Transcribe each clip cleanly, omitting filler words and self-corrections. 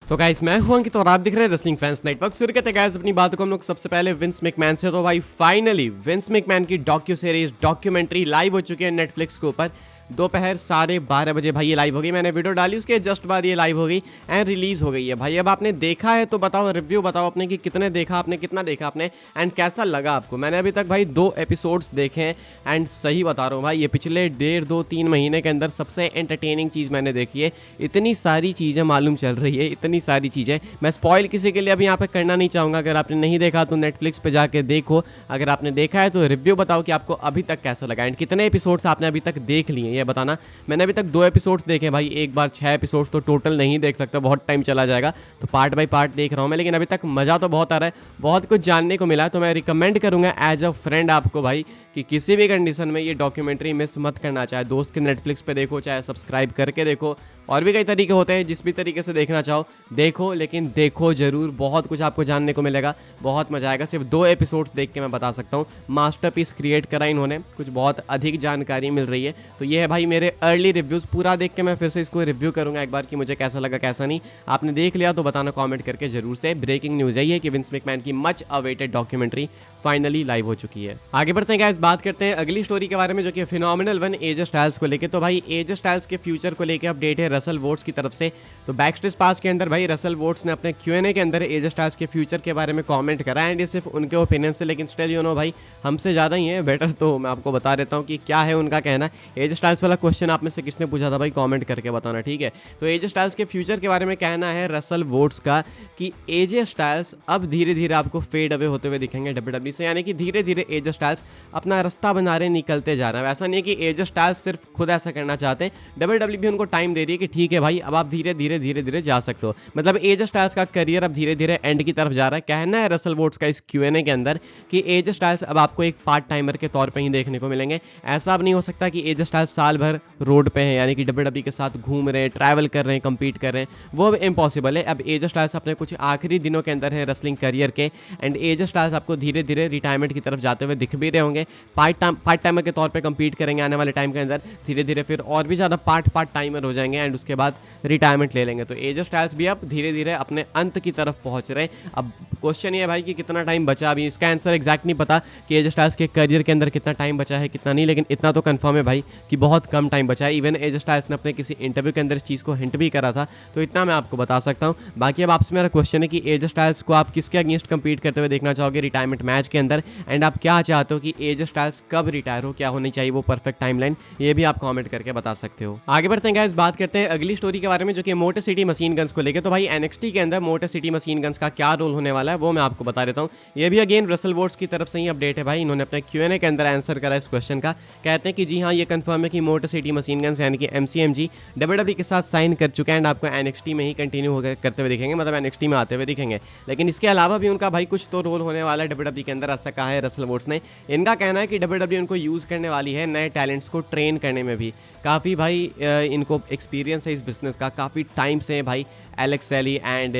तो गाइस मैं हूं अंकित और आप दिख रहे हैं रेसलिंग फैंस नेटवर्क। शुरू करते हैं गाइस अपनी बात को हम लोग सबसे पहले विंस मैकमैन से। तो भाई फाइनली विंस मैकमैन की डॉक्यू सीरीज डॉक्यूमेंट्री लाइव हो चुकी है नेटफ्लिक्स के ऊपर। दोपहर 12:30 बजे भाई ये लाइव हो गई। मैंने वीडियो डाली उसके जस्ट बाद ये लाइव हो गई एंड रिलीज़ हो गई है। भाई अब आपने देखा है तो बताओ, रिव्यू बताओ अपने कि कितने देखा आपने, कितना देखा आपने एंड कैसा लगा आपको। मैंने अभी तक भाई 2 एपिसोड्स देखे हैं एंड सही बता रहा हूँ भाई, ये पिछले 1.5-2-3 महीने के अंदर सबसे एंटरटेनिंग चीज़ मैंने देखी है। इतनी सारी चीज़ें मालूम चल रही है, इतनी सारी चीज़ें। मैं स्पॉइल किसी के लिए अभी यहाँ पे करना नहीं चाहूँगा। अगर आपने नहीं देखा तो नेटफ्लिक्स पे जाके देखो, अगर आपने देखा है तो रिव्यू बताओ कि आपको अभी तक कैसा लगा एंड कितने एपिसोड्स आपने अभी तक देख लिए ये बताना। मैंने अभी तक 2 एपिसोड्स देखे भाई, एक बार 6 एपिसोड्स तो टोटल नहीं देख सकता, बहुत टाइम चला जाएगा, तो पार्ट बाय पार्ट देख रहा हूँ मैं। लेकिन अभी तक मज़ा तो बहुत आ रहा है, बहुत कुछ जानने को मिला है। तो मैं रिकमेंड करूँगा एज अ फ्रेंड आपको भाई कि किसी भी कंडीशन में ये डॉक्यूमेंट्री मिस मत करना। चाहे दोस्त के नेटफ्लिक्स पे देखो, चाहे सब्सक्राइब करके देखो, और भी कई तरीके होते हैं, जिस भी तरीके से देखना चाहो देखो, लेकिन देखो ज़रूर। बहुत कुछ आपको जानने को मिलेगा, बहुत मज़ा आएगा। सिर्फ 2 एपिसोड्स देख के मैं बता सकता हूँ मास्टरपीस क्रिएट करा इन्होंने, कुछ बहुत अधिक जानकारी मिल रही है। तो ये है भाई मेरे अर्ली रिव्यूज़। पूरा देख के मैं फिर से इसको रिव्यू करूँगा एक बार कि मुझे कैसा लगा कैसा नहीं। आपने देख लिया तो बताना कॉमेंट करके जरूर से। ब्रेकिंग न्यूज़ यही है कि विंस मैकमैन की much awaited documentary finally live हो चुकी है। आगे बढ़ते हैं गाइस, बात करते हैं अगली स्टोरी के बारे में जो कि फिनोमिनल 1 एजे स्टाइल्स को लेके। तो भाई एजे स्टाइल्स के फ्यूचर को लेके अपडेट है रसल वोट्स की तरफ से। तो बैकस्टेज पास के अंदर भाई रसल वोट्स ने अपने Q&A के अंदर एजे स्टाइल्स के फ्यूचर के बारे में कमेंट करा एंड ये सिर्फ उनके ओपिनियन से, लेकिन स्टिल यू नो भाई हमसे ज़्यादा ही है बेटर। तो मैं आपको बता देता हूँ कि क्या है उनका कहना। एजे स्टाइल्स वाला क्वेश्चन आप में से किसने पूछा था भाई, कमेंट करके बताना, ठीक है। तो एजे स्टाइल्स के फ्यूचर के बारे में कहना है रसल वोट्स का कि एजे स्टाइल्स अब धीरे धीरे आपको फेड अवे होते हुए दिखेंगे WWE से, यानी कि धीरे धीरे एजे स्टाइल्स अपना रास्ता बना रहे, निकलते जा रहे हैं। ऐसा नहीं है कि एजे स्टाइल्स सिर्फ खुद ऐसा करना चाहते हैं, WWE भी उनको टाइम दे रही है कि ठीक है भाई अब आप धीरे धीरे जा सकते हो। मतलब एजे स्टाइल्स का करियर अब धीरे धीरे एंड की तरफ जा रहा है। कहना है रसल वोट्स का इस Q&A के अंदर कि एजे स्टाइल्स अब आपको एक पार्ट टाइमर के तौर पे ही देखने को मिलेंगे। ऐसा अब नहीं हो सकता कि एजे स्टाइल्स साल भर रोड पे हैं, यानी कि WWE के साथ घूम रहे हैं, ट्रैवल कर रहे हैं, compete कर रहे हैं, वो इम्पॉसिबल है। अब एजे स्टाइल्स अपने कुछ आखिरी दिनों के अंदर है रेसलिंग करियर के एंड एजे स्टाइल्स आपको धीरे धीरे रिटायरमेंट की तरफ जाते हुए दिख भी रहे होंगे। पार्ट टाइमर के तौर पे compete करेंगे आने वाले टाइम के अंदर, धीरे धीरे फिर और भी ज़्यादा पार्ट टाइमर हो जाएंगे एंड उसके बाद रिटायरमेंट ले लेंगे। तो एजे स्टाइल्स भी अब धीरे धीरे अपने अंत की तरफ पहुंच रहे हैं। अब क्वेश्चन ये है भाई कि कितना टाइम बचा, अभी इसका आंसर एग्जैक्ट नहीं पता कि एजे स्टाइल्स के करियर के अंदर कितना टाइम बचा है कितना नहीं, लेकिन इतना तो कंफर्म है भाई कि बहुत कम टाइम बचा है। इवन एजे स्टाइल्स ने अपने किसी इंटरव्यू के अंदर इस चीज़ को हिंट भी करा था, तो इतना मैं आपको बता सकता हूँ। बाकी अब आपसे मेरा क्वेश्चन है कि एजे स्टाइल्स को आप किसके अगेंस्ट कंपीट करते हुए देखना चाहोगे रिटायरमेंट मैच के अंदर, एंड आप क्या चाहते हो कि एजे स्टाइल्स कब रिटायर हो, क्या होनी चाहिए वो परफेक्ट टाइमलाइन, ये भी आप कमेंट करके बता सकते हो। आगे बढ़ते हैं गाइस, बात करते हैं अगली स्टोरी के बारे में जो कि मोटर सिटी मशीन गन्स को लेकर। तो भाई NXT के अंदर मोटर सिटी मशीन गन्स का क्या रोल होने वाला है वो मैं आपको बता देता हूँ। ये भी अगेन रसल वोट्स की तरफ से ही अपडेट है भाई, इन्होंने अपने Q&A के अंदर आंसर करा इस क्वेश्चन का। कहते हैं कि जी हाँ ये कंफर्म है कि मोटर सिटी मशीन गन्स यानी कि MCMG WWE के साथ साइन कर चुका है एंड आपको NXT में ही कंटिन्यू करते हुए दिखेंगे, मतलब NXT में आते हुए दिखेंगे। लेकिन इसके अलावा भी उनका भाई कुछ तो रोल होने वाला है WWE के अंदर, ऐसा कहा है रसल वोट्स ने। इनका कहना है कि WWE उनको यूज़ करने वाली है नए टैलेंट्स को ट्रेन करने में भी। काफ़ी भाई इनको एक्सपीरियंस है इस बिज़नेस का, काफ़ी टाइम से भाई। एलेक्स सैली एंड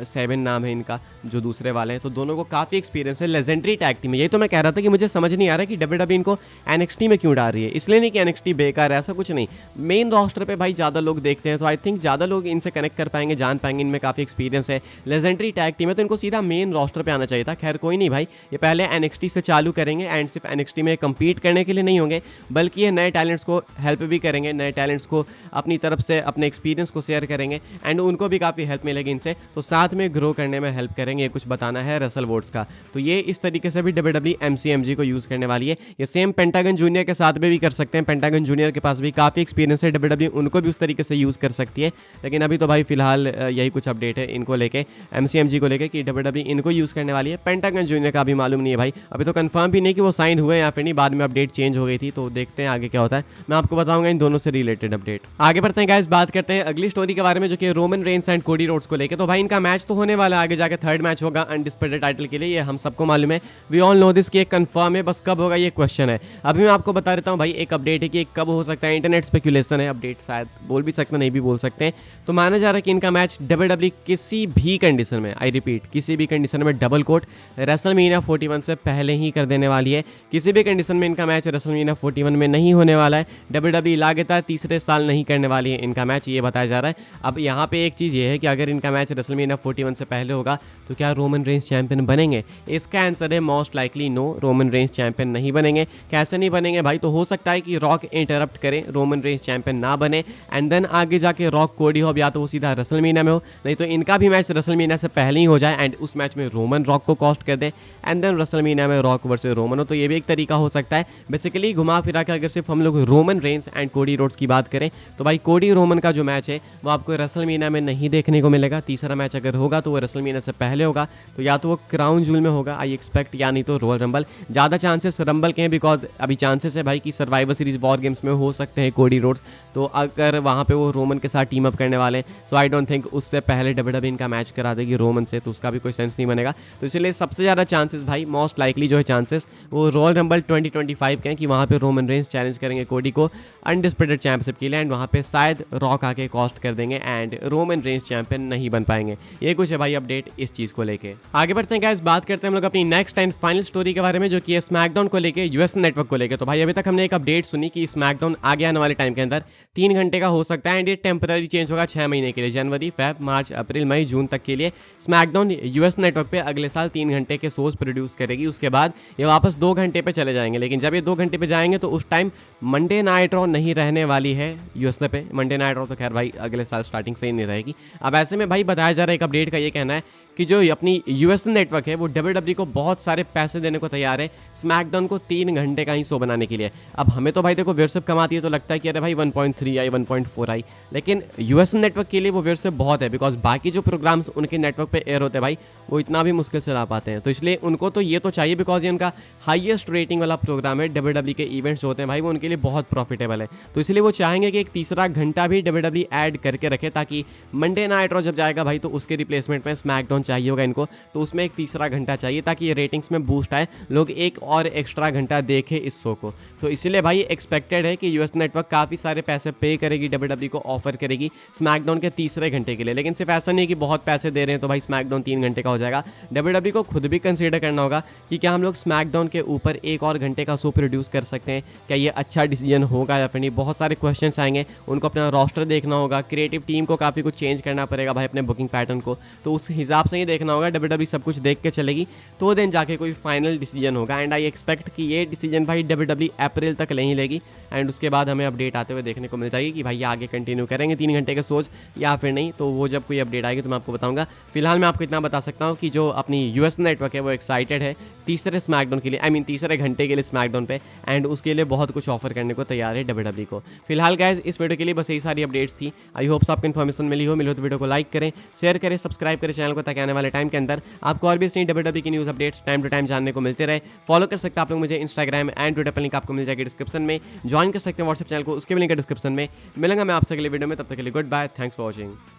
7 नाम है इनका जो दूसरे वाले हैं, तो दोनों को काफ़ी एक्सपीरियंस है लेजेंडरी टैग टीम में। यही तो मैं कह रहा था कि मुझे समझ नहीं आ रहा कि WWE इनको NXT में क्यों डाल रही है। इसलिए नहीं कि NXT बेकार है, ऐसा कुछ नहीं। मेन रोस्टर पे भाई ज़्यादा लोग देखते हैं, तो आई थिंक ज़्यादा लोग इनसे कनेक्ट कर पाएंगे, जान पाएंगे, इनमें काफ़ी एक्सपीरियंस है, लेजेंडरी टैग टीम है, तो इनको सीधा मेन रोस्टर पर आना चाहिए था। खैर कोई नहीं भाई, ये पहले NXT से चालू करेंगे एंड सिर्फ NXT में कम्पीट करने के लिए नहीं होंगे, बल्कि ये नए टैलेंट्स को हेल्प भी करेंगे, नए टैलेंट्स को अपनी तरफ से अपने एक्सपीरियंस को शेयर करेंगे एंड उनको भी काफ़ी हेल्प मिलेगी इनसे, तो साथ में ग्रो करने में हेल्प करेंगे। ये कुछ बताना है रसल वोट्स का। तो ये इस तरीके से भी WWE MCMG को यूज़ करने वाली है। ये सेम पेंटागन जूनियर के साथ में भी कर सकते हैं। पेंटागन जूनियर के पास भी काफ़ी एक्सपीरियंस है, WWE उनको भी उस तरीके से यूज़ कर सकती है। लेकिन अभी तो भाई फिलहाल यही कुछ अपडेट है इनको लेके, MCMG को लेके, कि WWE इनको यूज़ करने वाली है। पेंटागन जूनियर का भी मालूम नहीं है भाई, अभी तो कंफर्म भी नहीं कि वो साइन हुए या फिर नहीं, बाद में अपडेट चेंज हो गई थी, तो देखते हैं आगे क्या होता है। मैं आपको बताऊंगा इन दोनों से रिलेटेड अपडेट। आगे बढ़ते हैं गाइस, बात करते हैं अगली स्टोरी के बारे में जो कि Roman Reigns and Cody Rhodes को लेके। तो भाई इनका मैच तो होने वाला है, आगे जाके 3rd मैच होगा अनडिस्प्यूटेड टाइटल के लिए, ये हम सबको मालूम है। वी ऑल नो दिस कि एक कंफर्म है, बस कब होगा ये क्वेश्चन है। अभी मैं आपको बता देता हूँ भाई, एक अपडेट है कि कब हो सकता है, इंटरनेट स्पेकुलेशन है, अपडेट शायद बोल भी सकते नहीं भी बोल सकते हैं। तो माना जा रहा है कि इनका मैच WWE किसी भी कंडीशन में, आई रिपीट किसी भी कंडीशन में, डबल कोट रेसलमेनिया 41 से पहले ही कर देने वाली है। किसी भी कंडीशन में इनका मैच रेसलमेनिया 41 में नहीं होने वाला है। WWE लगातार तीसरे साल नहीं करने वाली है इनका मैच, ये बताया जा रहा है। अब यहाँ पे एक चीज़ ये ये है कि अगर इनका मैच रेसलमेनिया 41 से पहले होगा तो क्या रोमन रेंस चैंपियन बनेंगे? इसका आंसर है most likely no, Roman Reigns champion नहीं बनेंगे। कैसे नहीं बनेंगे भाई? तो हो सकता है कि रॉक इंटरप्ट करे, रोमन रेंस चैंपियन ना बने, एंड देन आगे जाके रॉक कोडी होब या तो वो सीधा रेसलमेनिया में हो, नहीं तो इनका भी मैच रेसलमेनिया से पहले ही हो जाए एंड उस मैच में रोमन रॉक को कॉस्ट कर दे एंड देन रेसलमेनिया में रॉक वर्सेस रोमन हो। तो ये भी एक तरीका हो सकता है। बेसिकली घुमा फिरा के अगर सिर्फ हम लोग Roman Reigns and Cody Rhodes की बात करें तो भाई कोडी रोमन का जो मैच है वो आपको रेसलमेनिया में नहीं देखने को मिलेगा। तीसरा मैच अगर होगा तो वो रेसलमेनिया से पहले होगा, तो या तो वो क्राउन जूल में होगा आई एक्सपेक्ट, या नहीं तो रॉयल रंबल। ज़्यादा चांसेस रंबल के हैं बिकॉज अभी चांसेस है भाई कि सर्वाइवर सीरीज वॉर गेम्स में हो सकते हैं कोडी रोड्स, तो अगर वहाँ पे वो रोमन के साथ टीम अप करने वाले हैं सो आई डोंट थिंक उससे पहले डब्ल्यूडब्ल्यूई इनका मैच करा देगी रोमन से, तो उसका भी कोई सेंस नहीं बनेगा। तो इसलिए सबसे ज़्यादा चांसेस भाई मोस्ट लाइकली जो है चांसेस वो रॉयल रंबल 2025 के हैं कि वहाँ पे रोमन रेंस चैलेंज करेंगे कोडी को अनडिस्प्यूटेड चैंपियनशिप के लिए एंड वहाँ पे शायद रॉक आके कॉस्ट कर देंगे एंड रोमन रेंस चैंपियन नहीं बन पाएंगे। ये कुछ है भाई अपडेट इस चीज़ को लेके। आगे बढ़ते हैं गाइस, बात करते हैं हम लोग अपनी नेक्स्ट एंड फाइनल स्टोरी के बारे में जो कि है स्मैकडाउन को लेके, यूएस नेटवर्क को लेके। तो भाई अभी तक हमने एक अपडेट सुनी कि स्मैकडाउन आगे आने वाले टाइम के अंदर 3 घंटे का हो सकता है एंड ये टेम्पररी चेंज होगा 6 महीने के लिए, जनवरी, फेब, मार्च, अप्रैल, मई, जून तक के लिए स्मैकडाउन यूएस नेटवर्क पे अगले साल 3 घंटे के शोज प्रोड्यूस करेगी। उसके बाद ये वापस 2 घंटे पे चले जाएंगे, लेकिन जब ये 2 घंटे पे जाएंगे तो उस टाइम मंडे नाइट रॉ नहीं रहने वाली है यूएस पे। मंडे नाइट रॉ तो खैर भाई अगले साल स्टार्टिंग से ही नहीं रहेगी। अब ऐसे में भाई बताया जा रहा है, एक अपडेट का ये कहना है कि जो अपनी यूएस नेटवर्क है वो डब्ल्यूडब्ल्यूई को बहुत सारे पैसे देने को तैयार है स्मैकडाउन को 3 घंटे का ही शो बनाने के लिए। अब हमें तो भाई देखो व्यूअरशिप कमाती है तो लगता है कि अरे भाई 1.3 आई 1.4 आई, लेकिन यूएस नेटवर्क के लिए वो व्यूअरशिप बहुत है बिकॉज बाकी जो प्रोग्राम्स उनके नेटवर्क पे एयर होते हैं भाई वो इतना भी मुश्किल से ला पाते हैं। तो इसलिए उनको तो ये तो चाहिए बिकॉज ये उनका हाईएस्ट रेटिंग वाला प्रोग्राम है। डब्ल्यूडब्ल्यूई के इवेंट्स होते हैं भाई वो उनके लिए बहुत प्रॉफिटेबल है, तो इसलिए वो चाहेंगे कि एक तीसरा घंटा भी डब्ल्यूडब्ल्यूई ऐड करके रखे ताकि मंडे नाइट रॉ जब जाएगा भाई तो उसके रिप्लेसमेंट में स्मैकडाउन चाहिए होगा इनको, तो उसमें एक तीसरा घंटा चाहिए ताकि ये रेटिंग्स में बूस्ट आए, लोग एक और एक्स्ट्रा घंटा देखें इस शो को। तो इसीलिए भाई एक्सपेक्टेड है कि यूएस नेटवर्क काफ़ी सारे पैसे पे करेगी, डब्ल्यूडब्ल्यूई को ऑफर करेगी स्मैकडाउन के तीसरे घंटे के लिए। लेकिन सिर्फ ऐसा नहीं कि बहुत पैसे दे रहे हैं तो भाई स्मैकडाउन 3 घंटे का हो जाएगा। डब्ल्यूडब्ल्यूई को खुद भी कंसीडर करना होगा कि क्या हम लोग स्मैकडाउन के ऊपर एक और घंटे का शो प्रोड्यूस कर सकते हैं, क्या ये अच्छा डिसीजन होगा या फिर नहीं। बहुत सारे क्वेश्चंस आएंगे, उनको अपना रोस्टर देखना होगा, क्रिएटिव टीम को काफ़ी कुछ चेंज करना पड़ेगा भाई अपने बुकिंग पैटर्न को, तो उस हिसाब से ही देखना होगा। डब्ल्यूडब्ल्यूई सब कुछ देख के चलेगी तो देन जाके कोई फाइनल डिसीजन होगा एंड आई एक्सपेक्ट कि ये डिसीजन भाई डब्ल्यूडब्ल्यूई अप्रैल तक नहीं लेगी एंड उसके बाद हमें अपडेट आते हुए देखने को मिल जाएगी कि भाई ये आगे कंटिन्यू करेंगे 3 घंटे के शोज या फिर नहीं। तो वो जब कोई अपडेट आएगी तो मैं आपको बताऊंगा। फिलहाल मैं आपको इतना बता सकता हूँ कि जो अपनी यूएस नेटवर्क है वो एक्साइटेड है तीसरे स्मैकडाउन के लिए, आई मीन तीसरे घंटे के लिए स्मैकडाउन पे, एंड उसके लिए बहुत कुछ ऑफर करने को तैयार है डब्ल्यूडब्ल्यूई को। फिलहाल गाइस इस वीडियो के लिए बस यही सारी अपडेट्स थी। आई होप आपको इन्फॉर्मेशन मिली हो तो वीडियो को लाइक करें, शेयर करें, सब्सक्राइब करें चैनल को ताकि आने वाले टाइम के अंदर आपको और भी सही डब्ल्यूडब्ल्यूई की news updates time to time जानने को मिलते रहे। फॉलो कर सकते हैं आप लोग मुझे इंस्टाग्राम एंड ट्विटर पर, लिंक आपको मिल जाएगी डिस्क्रिप्शन में। ज्वाइन कर सकते हैं व्हाट्सएप चैनल को, उसके भी लिंक है डिस्क्रिप्शन में। मिलेंगे मैं आपसे अगले वीडियो में, तब तक के लिए goodbye, thanks for watching.